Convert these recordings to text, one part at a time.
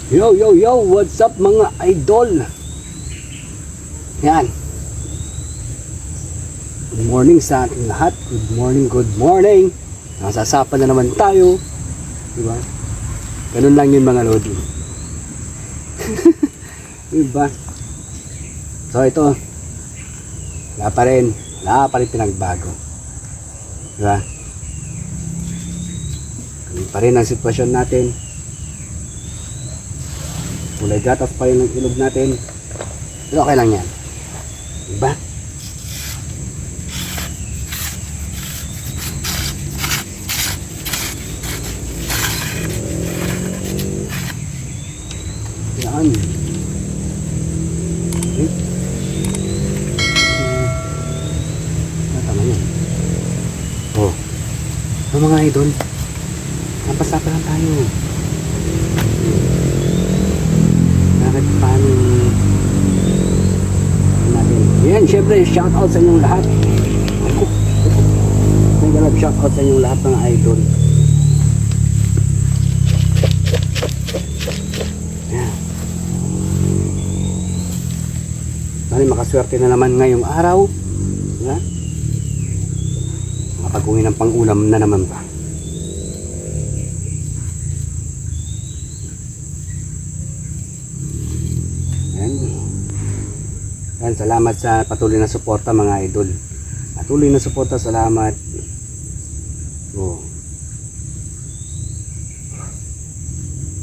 Yo, yo, yo! What's up mga idol? Yan. Good morning sa ating lahat. Good morning, good morning. Nasasapa na naman tayo. Diba? Ganun lang yun mga lodi. Diba? So ito, wala pa rin pinagbago. Diba? Ganun pa rin ang sitwasyon natin. Kulay gatas pa rin ang ilog natin. Pero okay lang yan. Diba? Yan. Okay. Tama yan. Oh. So mga idol, napasapa lang tayo. Bakit paano natin? Yan, syempre, shout out sa inyong lahat. Shout out sa inyong lahat mga idol. Yan. Bali, makaswerte na naman ngayong araw. Yan. Makapag-uwi ng pang-ulam na naman ba? Yan, salamat sa patuloy na suporta mga idol. Patuloy na suporta, salamat. Oh.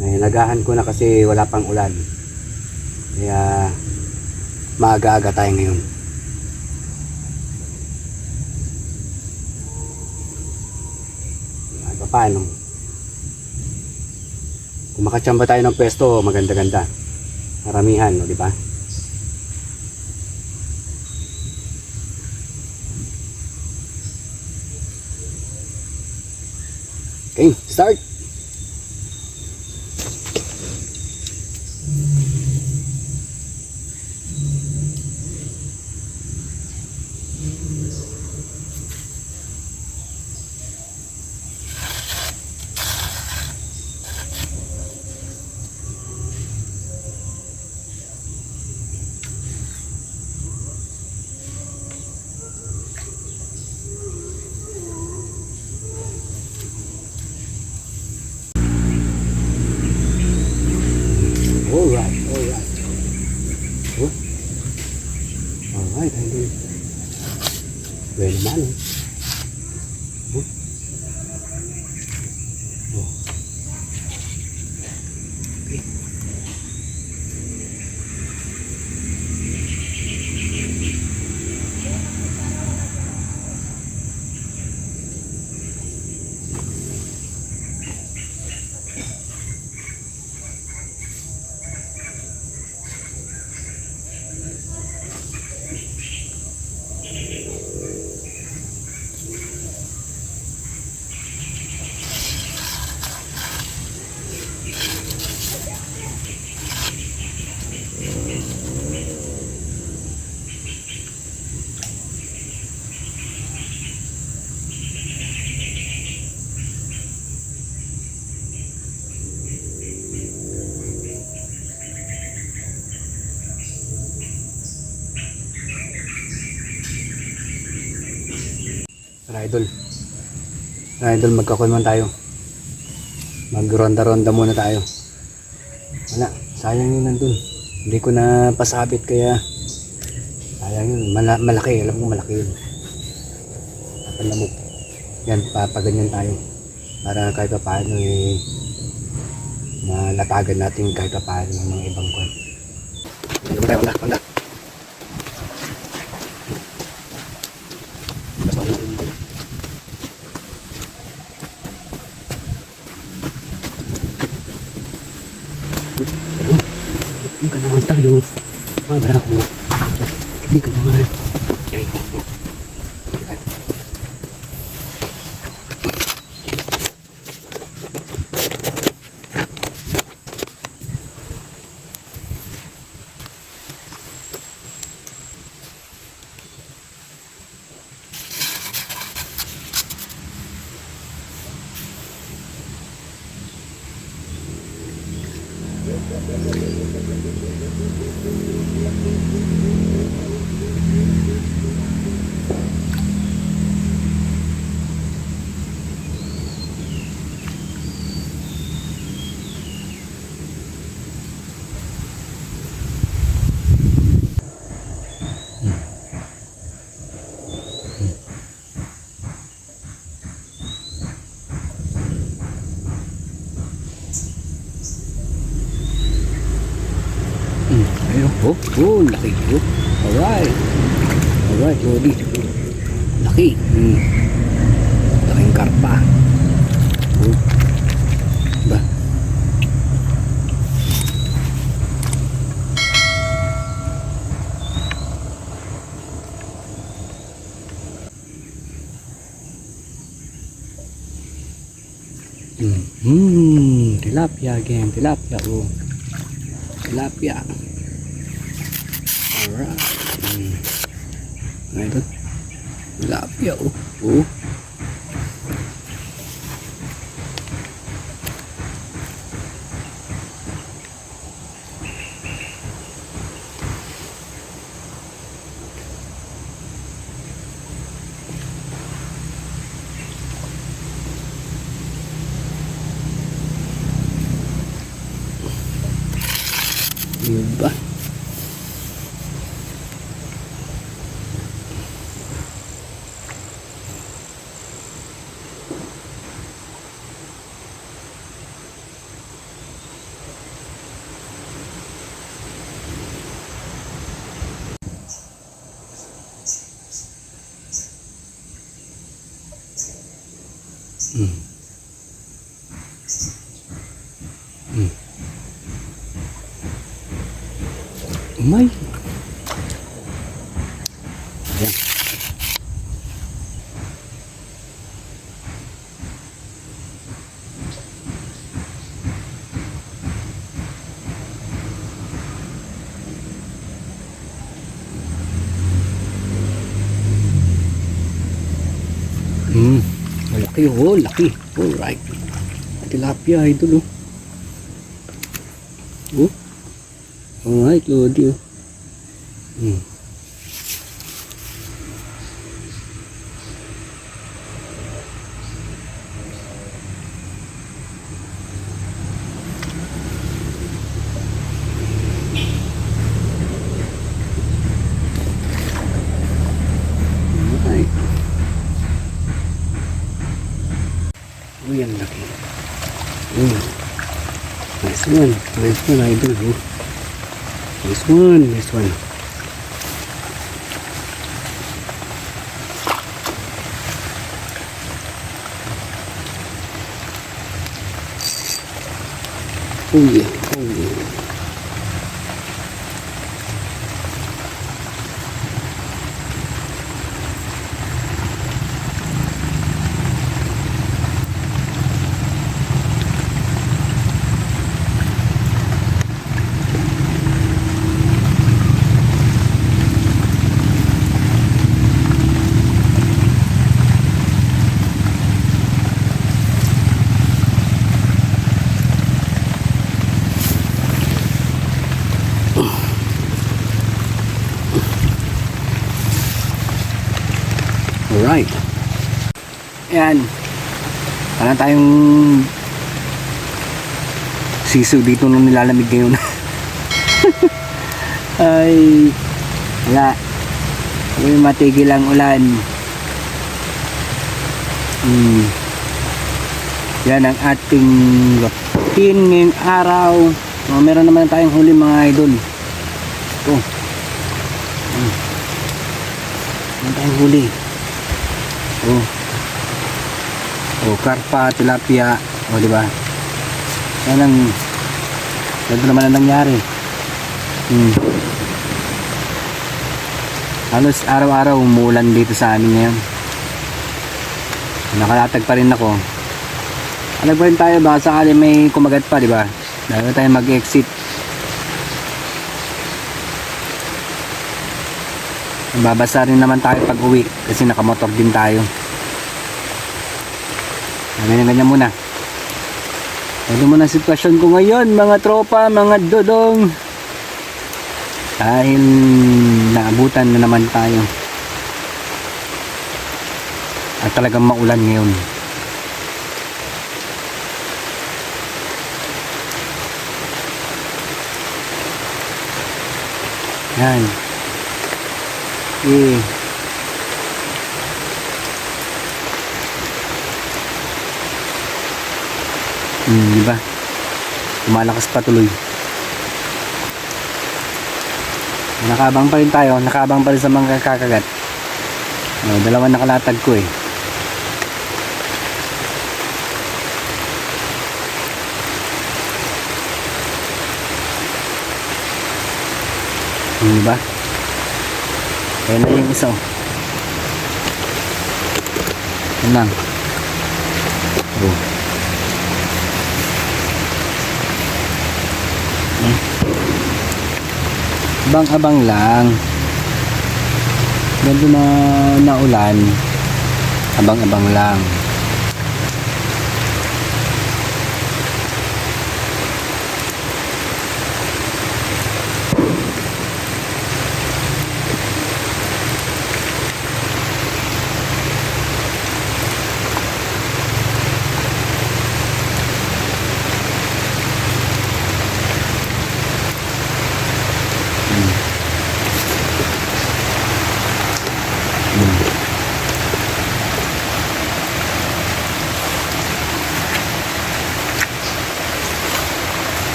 Nagahan ko na kasi wala pang ulan. Kaya maaga-aga tayo ngayon. Paano? Kung makatsamba tayo ng pwesto, maganda-ganda. Maramihan, no, di ba? Okay, start! Alright. Oh. Alright, idol. Well naman. Oh. Oh. Okay. Idol, magkakulman tayo. Magronda-ronda muna tayo. Wala, sayang yun nandun. Hindi ko na pasabit kaya sayang yun. Malaki, alam ko malaki yun. Papalamok. Yan, papaganyan tayo. Para kahit pa paano malatagan natin kahit pa paano ng mga ibang kwan. Ano ba tayo? Wala. Hindi ka naman tayo. Mabara ko. Hindi ka naman. laki. Oh. Alright. Alright, Lodi. Laki. Laking karpa. Oh. Diba? Tilapia again. Tilapia. Oh. Tilapia. Alright. Ngayon. Tilapia. Oh. Oh. Diba? Umay. Ayan. Malaki. Oh, laki. Alright. Tilapia, idol. Oh. Alright, Lodi. Alright. Uy, ang laki. Nice one. Nice one, idol. Oh. Nice one. Nice one. Oh yeah. Oh yeah. Alright. Ayan. Wala tayong siso dito nung nilalamig ngayon. Ay, wala. May matigil ang ulan. Yan ang ating routine ngayong araw. Meron naman tayong huli mga idol. Ito. Meron tayong huli. Karpa, tilapia, di ba? Yan ang ganito naman ang nangyari. Halos araw-araw umuulan dito sa amin ngayon. Nakalatag pa rin ako. Alag pa rin tayo, baka sakali may kumagat pa, di ba? Dahil tayo mag-exit. Babasa rin naman tayo pag uwi kasi nakamotor din tayo. Ganyan muna. Ito muna ang sitwasyon ko ngayon mga tropa, mga dodong. Dahil naabutan na naman tayo. At talagang maulan ngayon. Yan. Diba? Lumalakas pa tuloy. Nakabang pa rin tayo, nakabang pa rin sa mga kakagat. Dalawa nakalatag ko eh. Diba? Ayan na yung isa. Yan lang. Abang-abang lang. Ganda na naulan. Abang-abang lang.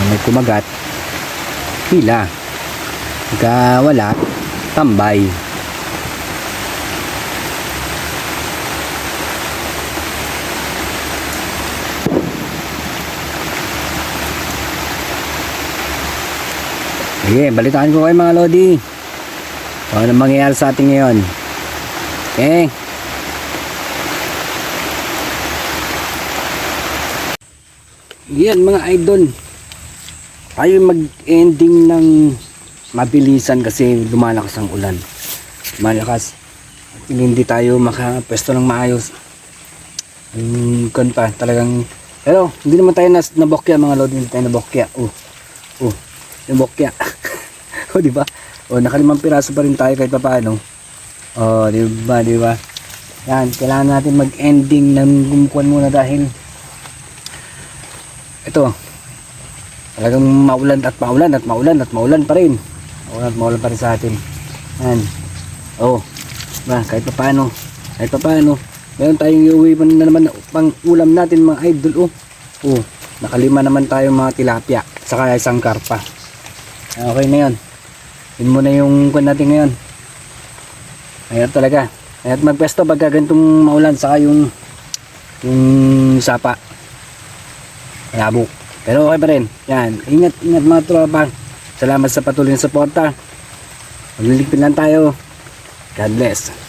May kumagat, pila. Pagka wala, tambay. Sige, balitaan ko kayo mga lodi. Ano mangyayari sa atin ngayon? Okay. Yan mga idol. Tayo mag-ending ng mabilisan kasi lumalakas ang ulan. Malakas. Hindi tayo makapwesto ng maayos. Kanta talagang. Pero hindi naman tayo nabokya mga lodi. Hindi tayo nabokya. Nabokya. Di ba? Nakalimang piraso pa rin tayo kahit pa paano. Di ba? Yan, kailangan natin mag-ending ng gumukuan muna dahil ito talagang maulan at maulan at maulan at maulan pa rin. Maulan pa rin sa atin. Yan. Kahit pa paano. Meron tayong iuwi pa na naman pang ulam natin mga idol. Nakalima naman tayo mga tilapia. Saka isang karpa. Okay na yun. Yun muna yung kwan natin ngayon. Ayan talaga. Ayan magpesto pagka ganitong maulan. Saka yung sapa. Labo. Pero okay pa rin. Yan. Ingat mga tropa. Salamat sa patuloy na suporta. Magliligpit lang tayo. God bless.